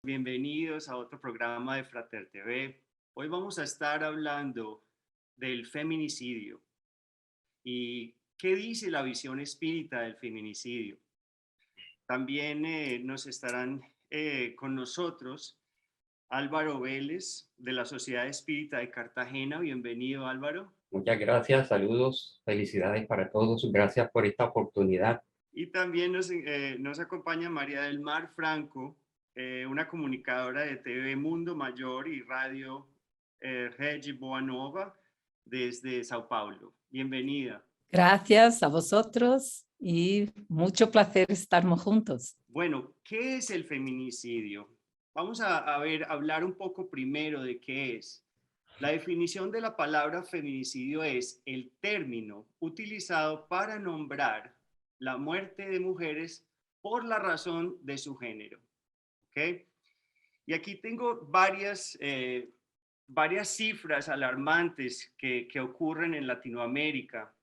Bienvenidos a otro programa de Frater TV. Hoy vamos a estar hablando del feminicidio y qué dice la visión espírita del feminicidio. También nos estarán con nosotros Álvaro Vélez de la Sociedad Espírita de Cartagena. Bienvenido, Álvaro. Muchas gracias, saludos, felicidades para todos, gracias por esta oportunidad. Y también nos acompaña María del Mar Franco, una comunicadora de TV Mundo Mayor y Radio Rede Boa Nova desde Sao Paulo. Bienvenida. Gracias a vosotros y mucho placer estarmos juntos. Bueno, ¿qué es el feminicidio? Vamos a hablar un poco primero de qué es. La definición de la palabra feminicidio es el término utilizado para nombrar la muerte de mujeres por la razón de su género. ¿Okay? Y aquí tengo varias cifras alarmantes que ocurren en Latinoamérica.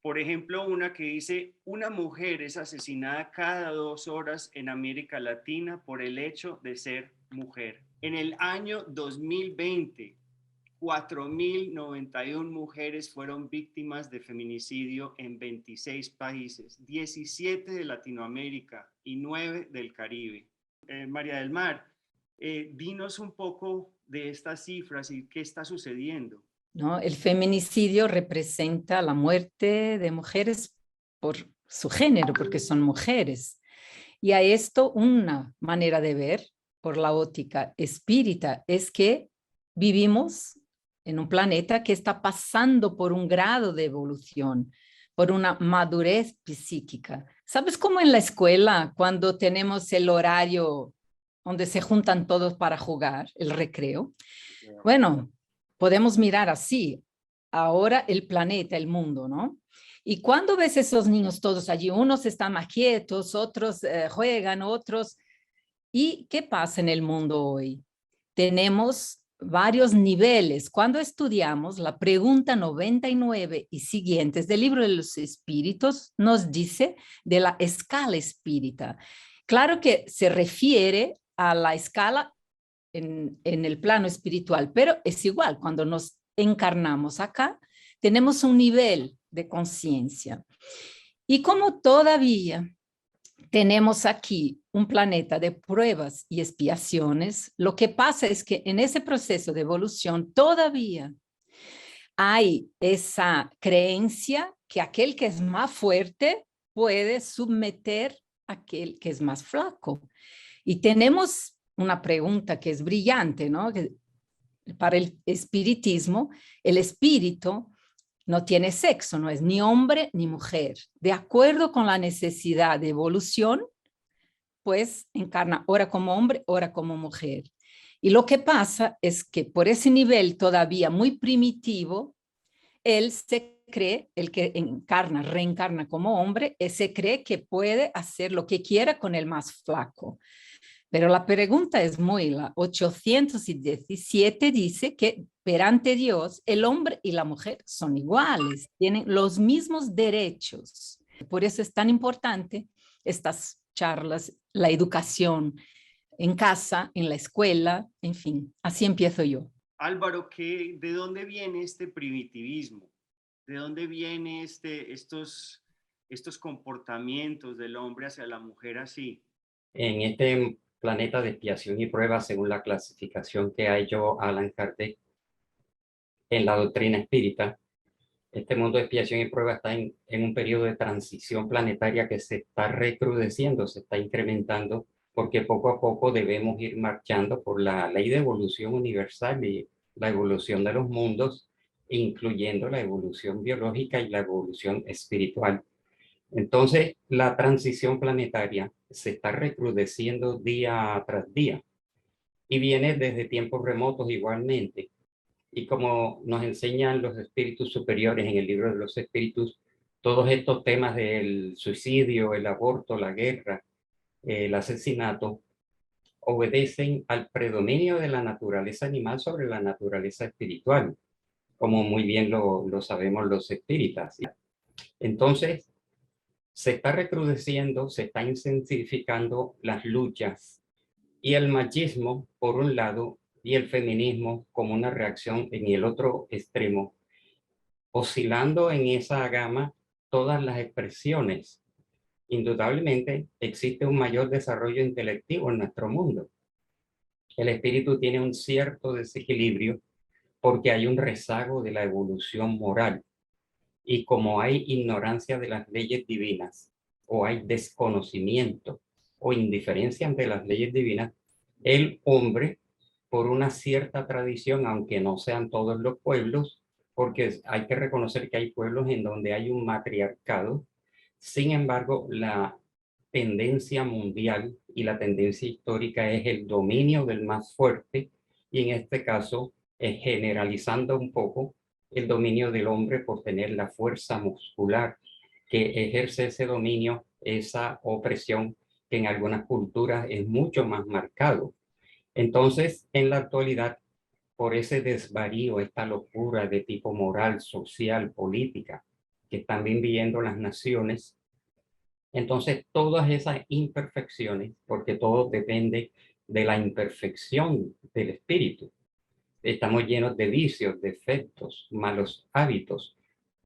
Por ejemplo, una que dice, una mujer es asesinada cada 2 horas en América Latina por el hecho de ser mujer. En el año 2020, 4.091 mujeres fueron víctimas de feminicidio en 26 países, 17 de Latinoamérica y 9 del Caribe. María del Mar, dinos un poco de estas cifras y qué está sucediendo. ¿No? El feminicidio representa la muerte de mujeres por su género, porque son mujeres. Y a esto una manera de ver, por la óptica espírita, es que vivimos en un planeta que está pasando por un grado de evolución, por una madurez psíquica. ¿Sabes cómo en la escuela, cuando tenemos el horario donde se juntan todos para jugar, el recreo? Bueno, podemos mirar así, ahora el planeta, el mundo, ¿no? Y cuando ves esos niños todos allí, unos están más quietos, otros juegan, otros... ¿Y qué pasa en el mundo hoy? Tenemos varios niveles. Cuando estudiamos la pregunta 99 y siguientes del Libro de los Espíritus, nos dice de la escala espírita. Claro que se refiere a la escala en el plano espiritual, pero es igual, cuando nos encarnamos acá, tenemos un nivel de conciencia. Y como todavía tenemos aquí un planeta de pruebas y expiaciones, lo que pasa es que en ese proceso de evolución todavía hay esa creencia que aquel que es más fuerte puede someter a aquel que es más flaco. Y tenemos una pregunta que es brillante, ¿no? Para el espiritismo, el espíritu no tiene sexo, no es ni hombre ni mujer. De acuerdo con la necesidad de evolución, pues encarna ora como hombre, ora como mujer. Y lo que pasa es que por ese nivel todavía muy primitivo, él se cree, el que encarna, reencarna como hombre, se cree que puede hacer lo que quiera con el más flaco. Pero la pregunta es la 817 dice que perante Dios el hombre y la mujer son iguales, tienen los mismos derechos. Por eso es tan importante estas charlas, la educación en casa, en la escuela, en fin, así empiezo yo. Álvaro, ¿de dónde viene este primitivismo? ¿De dónde vienen estos comportamientos del hombre hacia la mujer así? En este planeta de expiación y prueba, según la clasificación que ha hecho Allan Kardec en la doctrina espírita, este mundo de expiación y prueba está en un periodo de transición planetaria que se está recrudeciendo, se está incrementando, porque poco a poco debemos ir marchando por la ley de evolución universal y la evolución de los mundos, incluyendo la evolución biológica y la evolución espiritual. Entonces, la transición planetaria se está recrudeciendo día tras día y viene desde tiempos remotos igualmente. Y como nos enseñan los espíritus superiores en el libro de los espíritus, todos estos temas del suicidio, el aborto, la guerra, el asesinato, obedecen al predominio de la naturaleza animal sobre la naturaleza espiritual, como muy bien lo sabemos los espíritas. Entonces, se está recrudeciendo, se está intensificando las luchas y el machismo, por un lado, y el feminismo como una reacción en el otro extremo, oscilando en esa gama todas las expresiones. Indudablemente existe un mayor desarrollo intelectivo en nuestro mundo. El espíritu tiene un cierto desequilibrio porque hay un rezago de la evolución moral. Y como hay ignorancia de las leyes divinas, o hay desconocimiento o indiferencia ante las leyes divinas, el hombre, por una cierta tradición, aunque no sean todos los pueblos, porque hay que reconocer que hay pueblos en donde hay un matriarcado, sin embargo, la tendencia mundial y la tendencia histórica es el dominio del más fuerte, y en este caso, generalizando un poco, el dominio del hombre por tener la fuerza muscular que ejerce ese dominio, esa opresión que en algunas culturas es mucho más marcado. Entonces, en la actualidad, por ese desvarío, esta locura de tipo moral, social, política, que están viviendo las naciones, entonces todas esas imperfecciones, porque todo depende de la imperfección del espíritu. Estamos llenos de vicios, defectos, malos hábitos,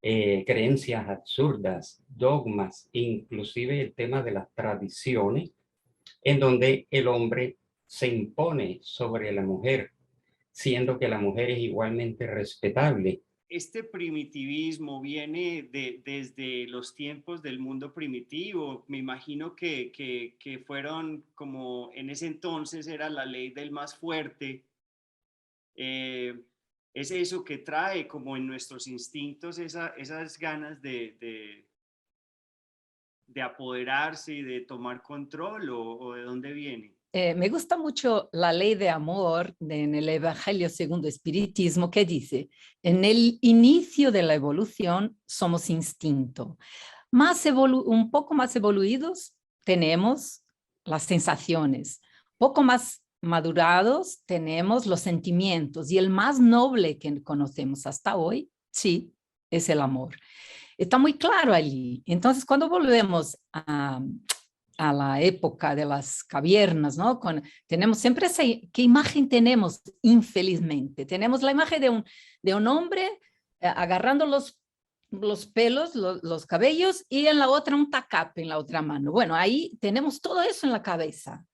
creencias absurdas, dogmas, inclusive el tema de las tradiciones, en donde el hombre se impone sobre la mujer, siendo que la mujer es igualmente respetable. Este primitivismo viene desde los tiempos del mundo primitivo. Me imagino que fueron como en ese entonces era la ley del más fuerte. Es eso que trae como en nuestros instintos esas ganas de apoderarse y de tomar control, o de dónde viene. Me gusta mucho la ley de amor en el Evangelio según el Espiritismo, que dice, en el inicio de la evolución somos instinto. Un poco más evoluidos tenemos las sensaciones, poco más madurados tenemos los sentimientos, y el más noble que conocemos hasta hoy, sí, es el amor. Está muy claro allí. Entonces, cuando volvemos a la época de las cavernas, ¿no? Tenemos siempre esa, ¿qué imagen tenemos? Infelizmente, tenemos la imagen de un hombre agarrando los pelos, los cabellos, y en la otra un tacape en la otra mano. Bueno, ahí tenemos todo eso en la cabeza,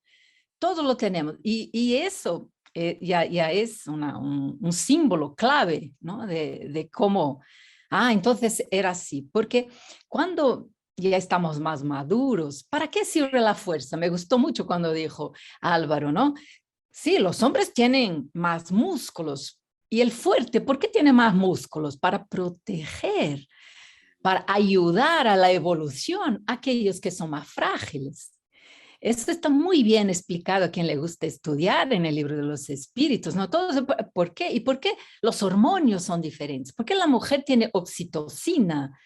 todo lo tenemos, y eso ya es un símbolo clave, ¿no? De cómo, entonces era así, porque cuando ya estamos más maduros, ¿para qué sirve la fuerza? Me gustó mucho cuando dijo Álvaro, ¿no? Sí, los hombres tienen más músculos, y el fuerte, ¿por qué tiene más músculos? Para proteger, para ayudar a la evolución a aquellos que son más frágiles. Esto está muy bien explicado a quien le gusta estudiar en el libro de los espíritus, ¿no? Todo, ¿por qué? ¿Y por qué los hormonios son diferentes? ¿Por qué la mujer tiene oxitocina,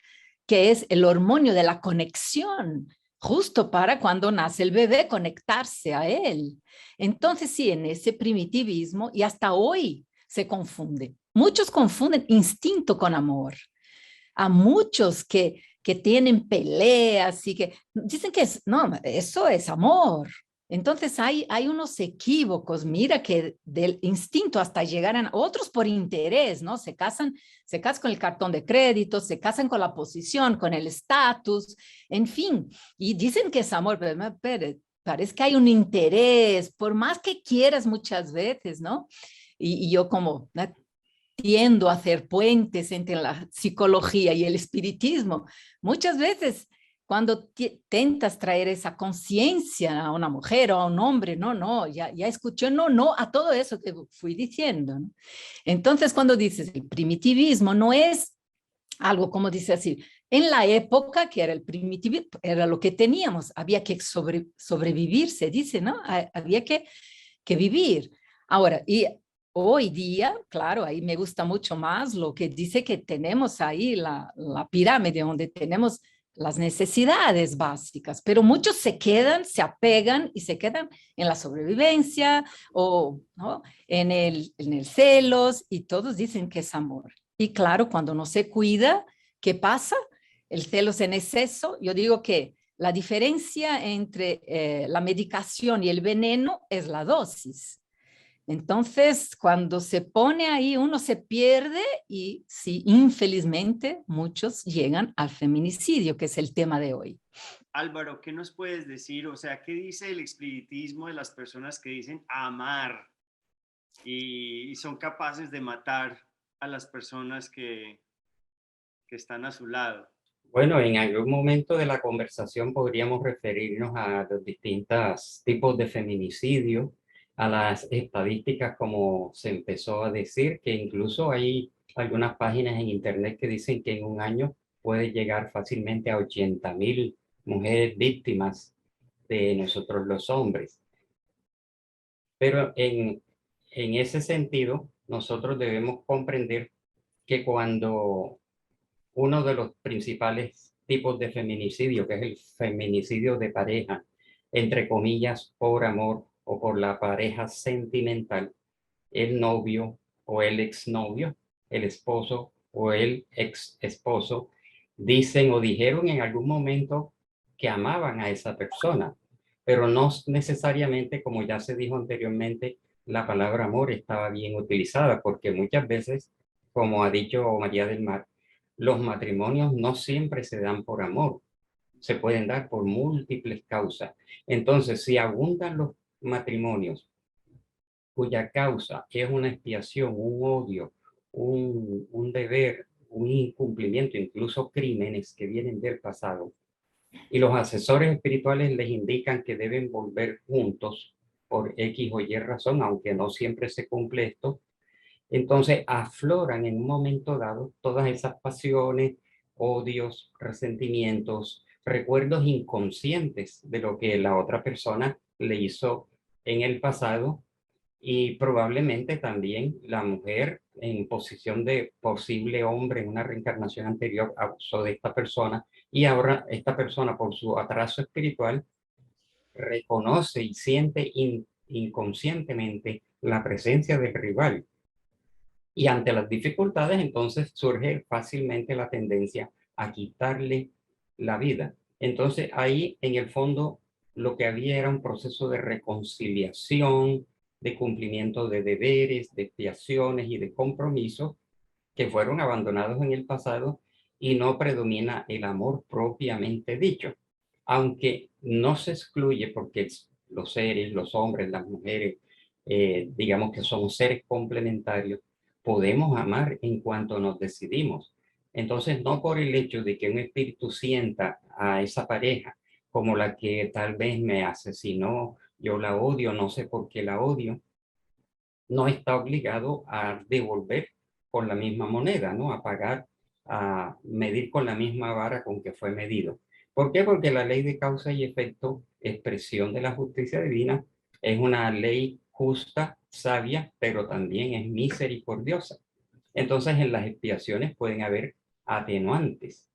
que es el hormonio de la conexión, justo para cuando nace el bebé conectarse a él? Entonces, sí, en ese primitivismo, y hasta hoy se confunde. Muchos confunden instinto con amor. A muchos que tienen peleas y que dicen que no, eso es amor. Entonces hay unos equívocos, mira, que del instinto hasta llegar a otros por interés, ¿no? Se casan con el cartón de crédito, se casan con la posición, con el estatus, en fin, y dicen que es amor, pero parece que hay un interés, por más que quieras muchas veces, ¿no? Y yo como tiendo a hacer puentes entre la psicología y el espiritismo. Muchas veces, cuando tentas traer esa conciencia a una mujer o a un hombre, no, ya escuché no a todo eso que fui diciendo, ¿no? Entonces, cuando dices el primitivismo, no es algo como dice así, en la época que era el primitivismo, era lo que teníamos, había que sobrevivir, se dice, ¿no? Había que vivir. Ahora, y hoy día, claro, ahí me gusta mucho más lo que dice que tenemos ahí la pirámide donde tenemos las necesidades básicas, pero muchos se apegan y se quedan en la sobrevivencia o, ¿no? en el celos, y todos dicen que es amor. Y claro, cuando no se cuida, ¿qué pasa? el celos en exceso, yo digo que la diferencia entre la medicación y el veneno es la dosis. Entonces, cuando se pone ahí, uno se pierde y sí, infelizmente, muchos llegan al feminicidio, que es el tema de hoy. Álvaro, ¿qué nos puedes decir? O sea, ¿qué dice el espiritismo de las personas que dicen amar y son capaces de matar a las personas que están a su lado? Bueno, en algún momento de la conversación podríamos referirnos a los distintos tipos de feminicidio, a las estadísticas como se empezó a decir, que incluso hay algunas páginas en internet que dicen que en un año puede llegar fácilmente a 80,000 mujeres víctimas de nosotros los hombres. Pero en ese sentido, nosotros debemos comprender que cuando uno de los principales tipos de feminicidio, que es el feminicidio de pareja, entre comillas, por amor o por la pareja sentimental, el novio o el exnovio, el esposo o el ex esposo, dicen o dijeron en algún momento que amaban a esa persona, pero no necesariamente, como ya se dijo anteriormente, la palabra amor estaba bien utilizada, porque muchas veces, como ha dicho María del Mar, los matrimonios no siempre se dan por amor, se pueden dar por múltiples causas. Entonces, si abundan los matrimonios cuya causa es una expiación, un odio, un deber, un incumplimiento, incluso crímenes que vienen del pasado, y los asesores espirituales les indican que deben volver juntos por X o Y razón, aunque no siempre se cumple esto, entonces afloran en un momento dado todas esas pasiones, odios, resentimientos, recuerdos inconscientes de lo que la otra persona le hizo en el pasado, y probablemente también la mujer en posición de posible hombre en una reencarnación anterior abusó de esta persona, y ahora esta persona, por su atraso espiritual, reconoce y siente inconscientemente la presencia del rival. Y ante las dificultades, entonces surge fácilmente la tendencia a quitarle la vida. Entonces ahí en el fondo lo que había era un proceso de reconciliación, de cumplimiento de deberes, de expiaciones y de compromisos que fueron abandonados en el pasado, y no predomina el amor propiamente dicho. Aunque no se excluye, porque los seres, los hombres, las mujeres, digamos que somos seres complementarios, podemos amar en cuanto nos decidimos. Entonces, no por el hecho de que un espíritu sienta a esa pareja como la que tal vez me asesinó, yo la odio, no sé por qué la odio, no está obligado a devolver con la misma moneda, ¿no? A pagar, a medir con la misma vara con que fue medido. ¿Por qué? Porque la ley de causa y efecto, expresión de la justicia divina, es una ley justa, sabia, pero también es misericordiosa. Entonces, en las expiaciones pueden haber atenuantes,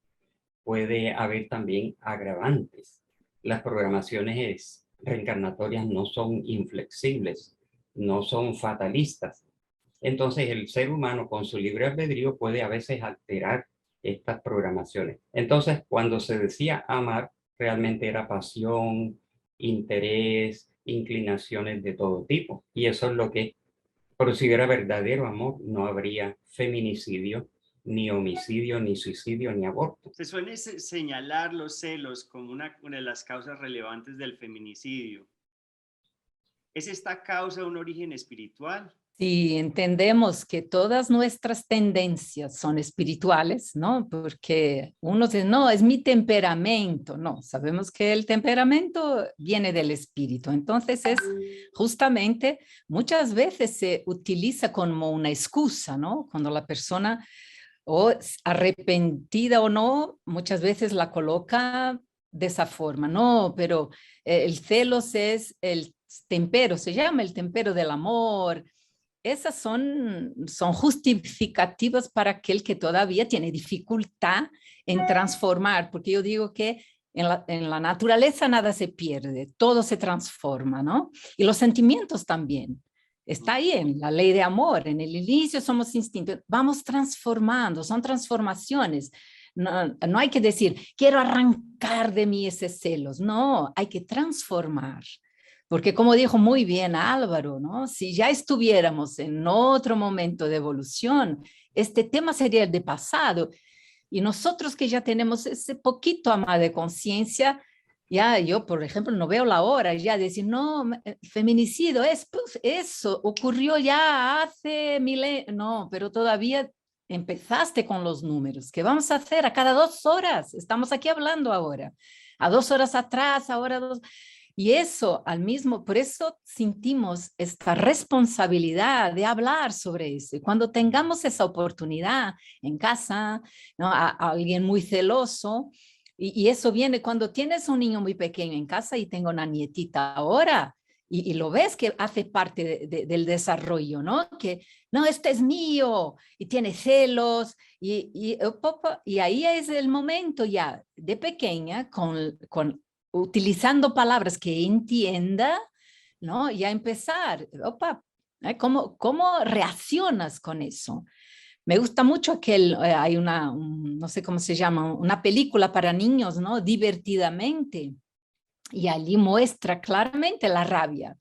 puede haber también agravantes. Las programaciones reencarnatorias no son inflexibles, no son fatalistas. Entonces, el ser humano con su libre albedrío puede a veces alterar estas programaciones. Entonces, cuando se decía amar, realmente era pasión, interés, inclinaciones de todo tipo. Y eso es lo que, pero si hubiera verdadero amor, no habría feminicidio, ni homicidio, ni suicidio, ni aborto. Se suele señalar los celos como una de las causas relevantes del feminicidio. ¿Es esta causa un origen espiritual? Si entendemos que todas nuestras tendencias son espirituales, ¿no? Porque uno dice, no, es mi temperamento. No, sabemos que el temperamento viene del espíritu. Entonces es justamente, muchas veces se utiliza como una excusa, ¿no? Cuando la persona, o arrepentida o no, muchas veces la coloca de esa forma. No, pero el celos es el tempero, se llama el tempero del amor. Esas son justificativas para aquel que todavía tiene dificultad en transformar, porque yo digo que en la naturaleza nada se pierde, todo se transforma, ¿no? Y los sentimientos también. Está ahí en la ley de amor, en el inicio somos instintos, vamos transformando, son transformaciones. no hay que decir, quiero arrancar de mí esos celos. No, hay que transformar. Porque como dijo muy bien Álvaro, ¿no? Si ya estuviéramos en otro momento de evolución, este tema sería el de pasado. Y nosotros que ya tenemos ese poquito más de conciencia, ya yo, por ejemplo, no veo la hora ya de decir, no, feminicidio es, pues, eso ocurrió ya hace milenios. No, pero todavía empezaste con los números. ¿Qué vamos a hacer? A cada 2 horas. Estamos aquí hablando ahora. A 2 horas atrás, ahora 2. Y eso al mismo, por eso sentimos esta responsabilidad de hablar sobre eso. Y cuando tengamos esa oportunidad en casa, ¿no? A alguien muy celoso, y eso viene cuando tienes un niño muy pequeño en casa, y tengo una nietita ahora, y lo ves que hace parte del desarrollo, ¿no? Que, no, este es mío, y tiene celos, y ahí es el momento ya de pequeña, utilizando palabras que entienda, ¿no? Ya empezar, opa, ¿cómo reaccionas con eso? Me gusta mucho que hay no sé cómo se llama, una película para niños, ¿no? Divertidamente. Y allí muestra claramente la rabia.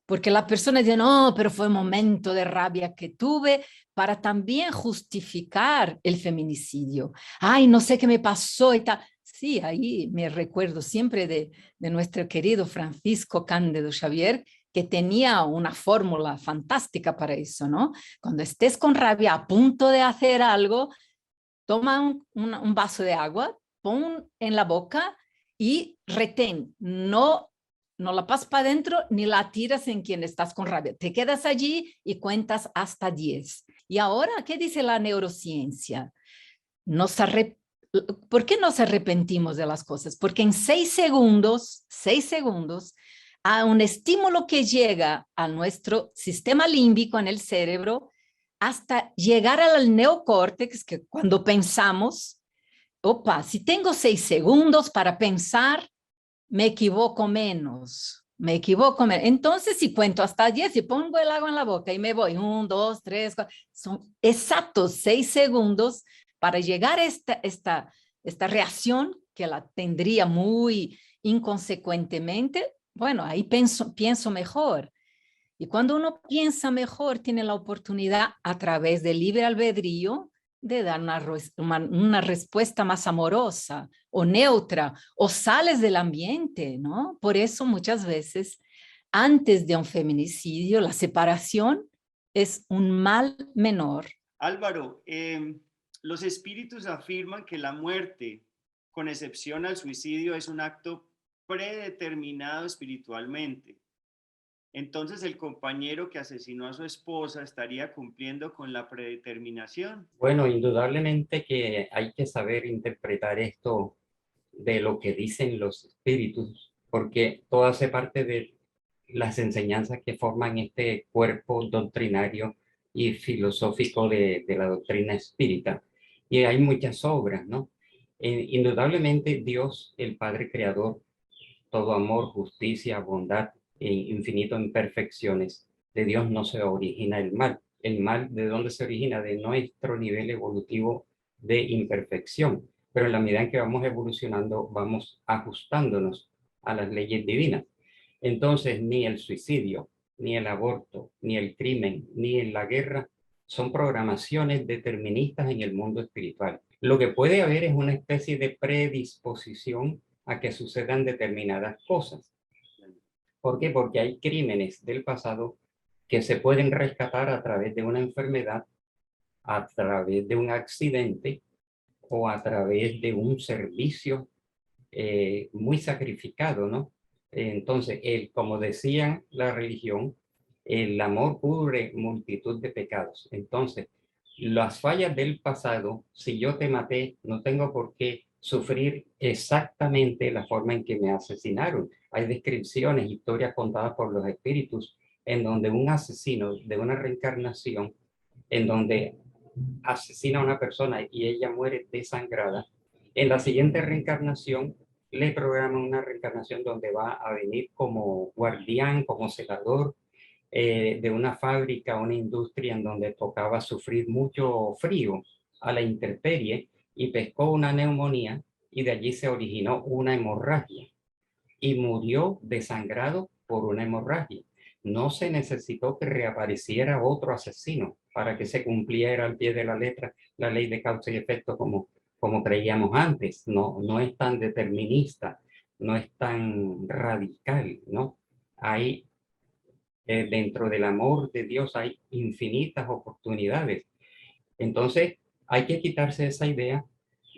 Porque la persona dice, no, pero fue un momento de rabia que tuve para también justificar el feminicidio. Ay, no sé qué me pasó y tal. Sí, ahí me recuerdo siempre de nuestro querido Francisco Cándido Xavier, que tenía una fórmula fantástica para eso, ¿no? Cuando estés con rabia a punto de hacer algo, toma un vaso de agua, pon en la boca y retén. No la pasas para adentro ni la tiras en quien estás con rabia. Te quedas allí y cuentas hasta 10. Y ahora, ¿qué dice la neurociencia? ¿Por qué nos arrepentimos de las cosas? Porque en 6 segundos, a un estímulo que llega a nuestro sistema límbico en el cerebro, hasta llegar al neocórtex, que cuando pensamos, opa, si tengo 6 segundos para pensar, me equivoco menos. Entonces, si cuento hasta 10 y pongo el agua en la boca y me voy, 1, 2, 3, 4, son exactos 6 segundos para llegar a esta reacción que la tendría muy inconsecuentemente. Bueno, ahí pienso mejor. Y cuando uno piensa mejor, tiene la oportunidad a través del libre albedrío de dar una respuesta más amorosa o neutra, o sales del ambiente, ¿no? Por eso muchas veces, antes de un feminicidio, la separación es un mal menor. Álvaro, los espíritus afirman que la muerte, con excepción al suicidio, es un acto predeterminado espiritualmente. Entonces, ¿el compañero que asesinó a su esposa estaría cumpliendo con la predeterminación? Bueno, indudablemente que hay que saber interpretar esto de lo que dicen los espíritus, porque todo hace parte de las enseñanzas que forman este cuerpo doctrinario y filosófico de la doctrina espírita. Y hay muchas obras, ¿no? Indudablemente Dios, el Padre Creador, todo amor, justicia, bondad e infinito en perfecciones. De Dios no se origina el mal. El mal, ¿de dónde se origina? De nuestro nivel evolutivo de imperfección. Pero en la medida en que vamos evolucionando, vamos ajustándonos a las leyes divinas. Entonces, ni el suicidio, ni el aborto, ni el crimen, ni la guerra son programaciones deterministas en el mundo espiritual. Lo que puede haber es una especie de predisposición a que sucedan determinadas cosas. ¿Por qué? Porque hay crímenes del pasado que se pueden rescatar a través de una enfermedad, a través de un accidente o a través de un servicio muy sacrificado, ¿no? Entonces, como decía la religión, el amor cubre multitud de pecados. Entonces, las fallas del pasado, si yo te maté, no tengo por qué sufrir exactamente la forma en que me asesinaron. Hay descripciones, historias contadas por los espíritus, en donde un asesino de una reencarnación, en donde asesina a una persona y ella muere desangrada, en la siguiente reencarnación le programan una reencarnación donde va a venir como guardián, como celador de una fábrica, una industria en donde tocaba sufrir mucho frío a la intemperie, y pescó una neumonía y de allí se originó una hemorragia y murió desangrado por una hemorragia. No se necesitó que reapareciera otro asesino para que se cumpliera al pie de la letra la ley de causa y efecto como creíamos antes. No es tan determinista, no es tan radical, ¿no? Hay, dentro del amor de Dios hay infinitas oportunidades. Entonces, hay que quitarse esa idea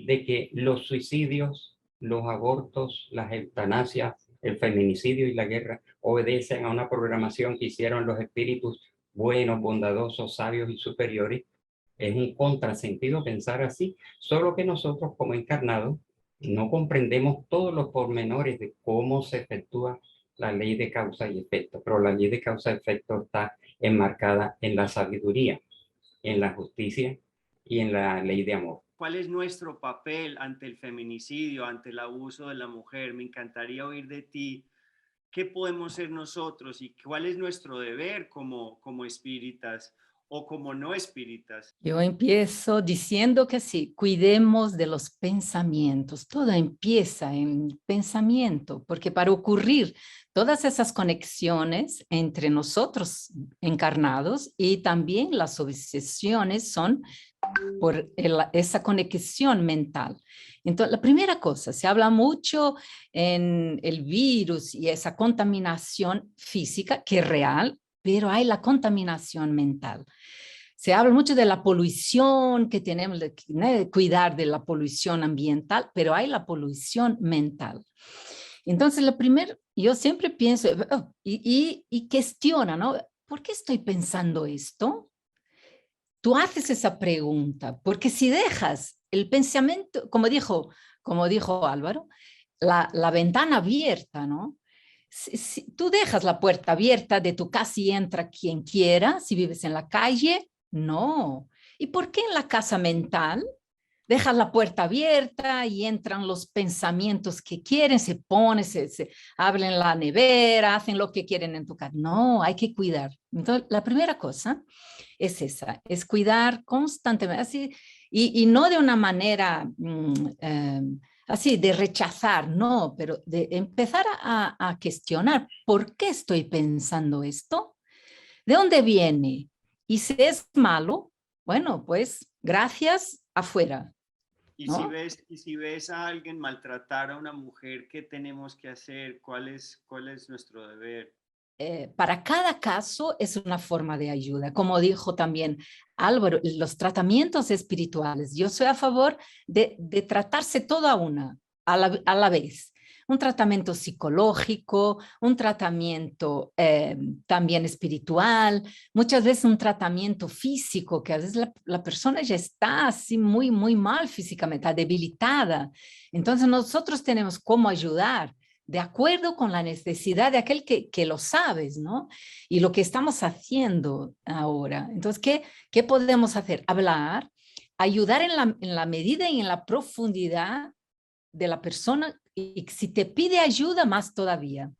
de que los suicidios, los abortos, las eutanasias, el feminicidio y la guerra obedecen a una programación que hicieron los espíritus buenos, bondadosos, sabios y superiores. Es un contrasentido pensar así, solo que nosotros como encarnados no comprendemos todos los pormenores de cómo se efectúa la ley de causa y efecto, pero la ley de causa y efecto está enmarcada en la sabiduría, en la justicia y en la ley de amor. ¿Cuál es nuestro papel ante el feminicidio, ante el abuso de la mujer? Me encantaría oír de ti. ¿Qué podemos ser nosotros y cuál es nuestro deber como espíritas o como no espíritas? Yo empiezo diciendo que sí, cuidemos de los pensamientos. Todo empieza en pensamiento, porque para ocurrir todas esas conexiones entre nosotros encarnados y también las obsesiones son por esa conexión mental. Entonces, la primera cosa, se habla mucho en el virus y esa contaminación física, que es real, pero hay la contaminación mental. Se habla mucho de la polución que tenemos, de cuidar de la polución ambiental, pero hay la polución mental. Entonces, lo primero, yo siempre pienso y cuestiona, ¿no? ¿Por qué estoy pensando esto? Tú haces esa pregunta, porque si dejas el pensamiento, como dijo Álvaro, la ventana abierta, ¿no? Si tú dejas la puerta abierta de tu casa y entra quien quiera, si vives en la calle, no. ¿Y por qué en la casa mental dejas la puerta abierta y entran los pensamientos que quieren, se ponen, se abren la nevera, hacen lo que quieren en tu casa? No, hay que cuidar. Entonces, la primera cosa es esa, es cuidar constantemente, así, y no de una manera así de rechazar, no, pero de empezar a cuestionar, ¿por qué estoy pensando esto? ¿De dónde viene? Y si es malo, bueno, pues gracias, afuera. ¿No? Y si ves a alguien maltratar a una mujer, ¿qué tenemos que hacer? ¿Cuál es nuestro deber? Para cada caso es una forma de ayuda. Como dijo también Álvaro, los tratamientos espirituales. Yo soy a favor de tratarse todo a la vez. Un tratamiento psicológico, un tratamiento también espiritual, muchas veces un tratamiento físico, que a veces la persona ya está así muy, muy mal físicamente, está debilitada. Entonces nosotros tenemos cómo ayudar de acuerdo con la necesidad de aquel que lo sabes, ¿no? Y lo que estamos haciendo ahora. Entonces, ¿qué podemos hacer? Hablar, ayudar en la medida y en la profundidad de la persona, y si te pide ayuda, más todavía.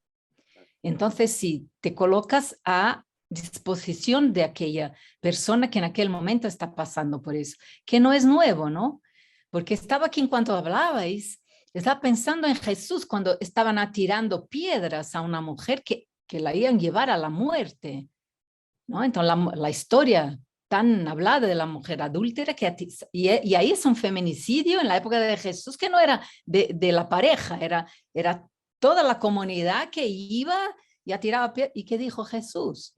Entonces, si te colocas a disposición de aquella persona que en aquel momento está pasando por eso, que no es nuevo, ¿no? Porque estaba aquí en cuanto hablabais, estaba pensando en Jesús cuando estaban atirando piedras a una mujer que la iban a llevar a la muerte, ¿no? Entonces la historia tan hablada de la mujer adúltera, y ahí es un feminicidio en la época de Jesús que no era de la pareja, era toda la comunidad que iba y atiraba piedras. ¿Y qué dijo Jesús?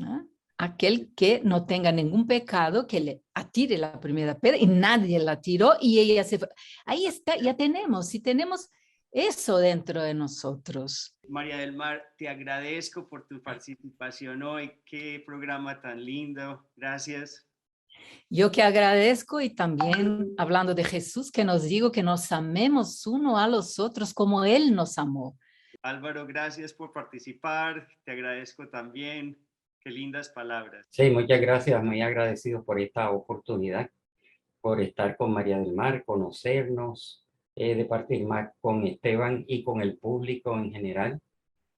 ¿Ah? Aquel que no tenga ningún pecado, que le atire la primera piedra, y nadie la tiró y ella se fue. Ahí está, ya tenemos, y tenemos eso dentro de nosotros. María del Mar, te agradezco por tu participación hoy. Qué programa tan lindo. Gracias. Yo que agradezco, y también hablando de Jesús, que nos digo que nos amemos uno a los otros como Él nos amó. Álvaro, gracias por participar. Te agradezco también. Qué lindas palabras. Sí, muchas gracias, muy agradecido por esta oportunidad, por estar con María del Mar, conocernos, de participar con Esteban y con el público en general,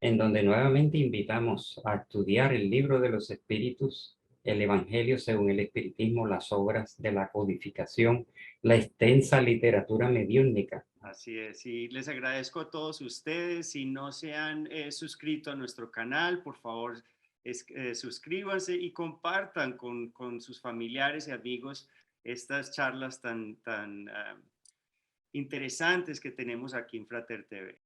en donde nuevamente invitamos a estudiar el libro de los espíritus el Evangelio según el Espiritismo, las obras de la codificación, la extensa literatura mediúnica. Así es, y les agradezco a todos ustedes. Si no se han suscrito a nuestro canal, por favor, suscríbanse y compartan con sus familiares y amigos estas charlas tan interesantes que tenemos aquí en Frater TV.